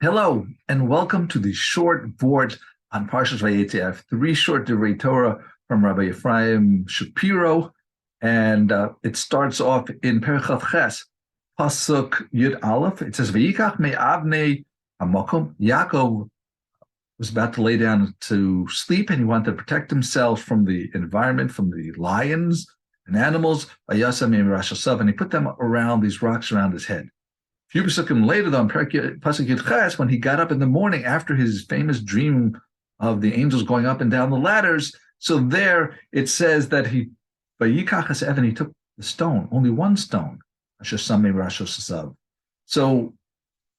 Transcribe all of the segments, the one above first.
Hello, and welcome to the short Vort on Parshas Vayeitzei. I have three short Divrei Torah from Rabbi Efraim Shapiro, and it starts off in Perchav Ches, Pasuk Yud Aleph. It says, "Vayikach me'avnei hamakom." Yaakov was about to lay down to sleep, and he wanted to protect himself from the environment, from the lions and animals. And he put them around these rocks around his head. Few pasukim later, though, in Pasuk Yud Ches, when he got up in the morning after his famous dream of the angels going up and down the ladders, so there it says that he took the stone, only one stone. So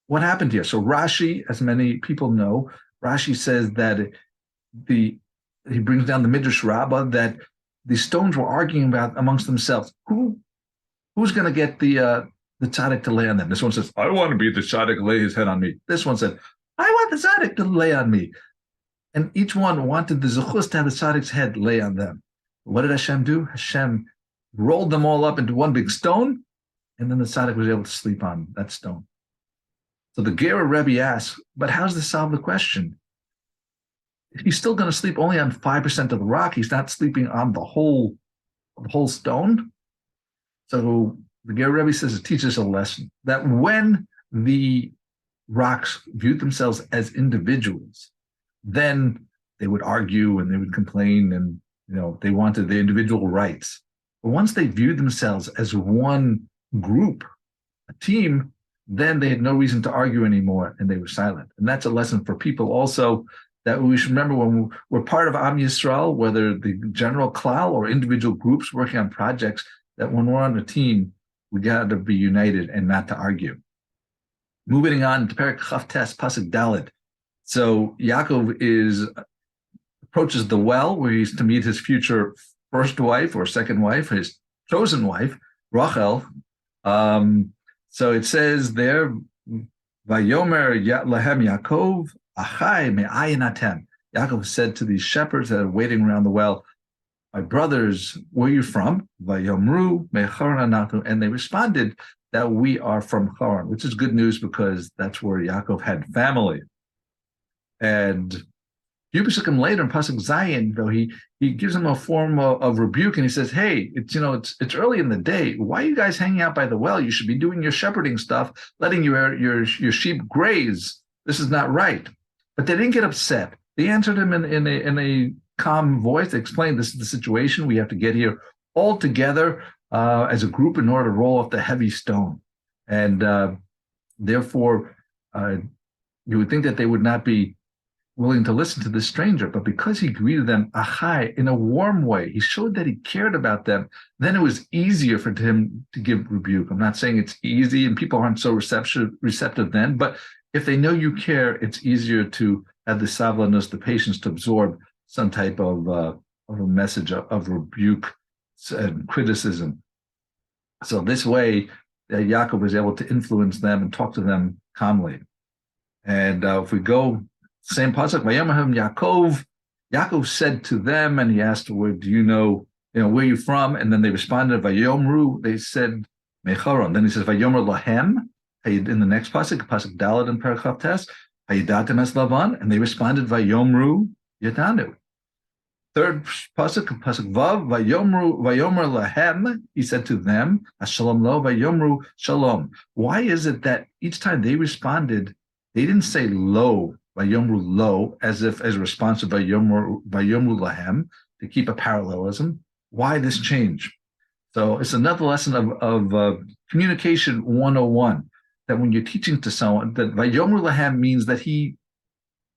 what happened here? So Rashi, as many people know, Rashi says that he brings down the Midrash Rabbah that the stones were arguing about amongst themselves. Who's going to get the tzaddik to lay on them? This one says, I want to be the tzaddik to lay his head on me. This one said, I want the tzaddik to lay on me. And each one wanted the zechus to have the tzaddik's head lay on them. What did Hashem do? Hashem rolled them all up into one big stone, and then the tzaddik was able to sleep on that stone. So the Gerrer Rebbe asks, but how does this solve the question? He's still going to sleep only on 5% of the rock. He's not sleeping on the whole stone. So the Gerrer Rebbe says it teaches a lesson that when the rocks viewed themselves as individuals, then they would argue and they would complain and they wanted their individual rights. But once they viewed themselves as one group, a team, then they had no reason to argue anymore and they were silent. And that's a lesson for people also that we should remember when we're part of Am Yisrael, whether the general klal or individual groups working on projects, that when we're on a team, we got to be united and not to argue. Moving on to Perek Chaf Tes, Pasuk Daled. So Yaakov approaches the well where he's to meet his future first wife or second wife, his chosen wife, Rachel. So it says there, Vayomer lahem Yaakov, Achai me'ayin atem. Yaakov said to these shepherds that are waiting around the well, my brothers, where are you from? Vayomru me'charan anatu, and they responded that we are from Haran, which is good news because that's where Yaakov had family. And Yubishakim later in Pasuk Zayin, though he gives them a form of rebuke, and he says, "Hey, it's early in the day. Why are you guys hanging out by the well? You should be doing your shepherding stuff, letting your sheep graze. This is not right." But they didn't get upset. They answered him in a calm voice. They explained, this is the situation. We have to get here all together as a group in order to roll off the heavy stone. And therefore, you would think that they would not be willing to listen to this stranger. But because he greeted them, achai, in a warm way, he showed that he cared about them, then it was easier for him to give rebuke. I'm not saying it's easy and people aren't so receptive then, but if they know you care, it's easier to have the savlanus, the patience to absorb some type of a message of rebuke and criticism. So this way, Yaakov was able to influence them and talk to them calmly. And if we go, same pasuk, Vayomer Yaakov, Yaakov said to them, and he asked, where do you know, where are you from? And then they responded, Vayomru, they said, Mecharon. Then he says, Vayomer Lahem, in the next pasuk Daled and Perek Chaf Tes, Hayidatem es Lavan, and they responded, Vayomru Yadanu. Third pasuk Vav, Vayomer Lahem, he said to them, Shalom lo, Vayomru Shalom. Why is it that each time they responded, they didn't say lo, Vayomru lo, as if as a response to Vayomru Lahem, to keep a parallelism? Why this change? So it's another lesson of communication 101, that when you're teaching to someone, that Vayomer Lahem means that he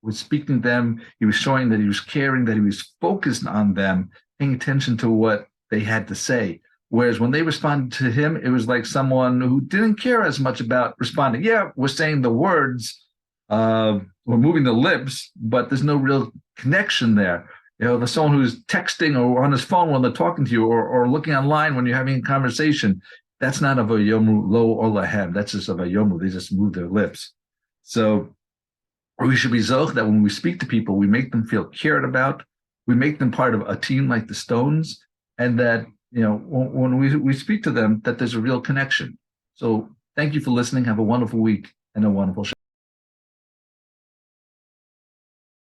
was speaking to them, he was showing that he was caring, that he was focused on them, paying attention to what they had to say. Whereas when they responded to him, it was like someone who didn't care as much about responding. Yeah, we're saying the words, we're moving the lips, but there's no real connection there. There's someone who's texting or on his phone when they're talking to you, or looking online when you're having a conversation. That's not a Vayomru lo or lahem. That's just a Vayomru. They just move their lips. So we should be zoch that when we speak to people, we make them feel cared about. We make them part of a team like the Stones, and that when we speak to them, that there's a real connection. So thank you for listening. Have a wonderful week and a wonderful show.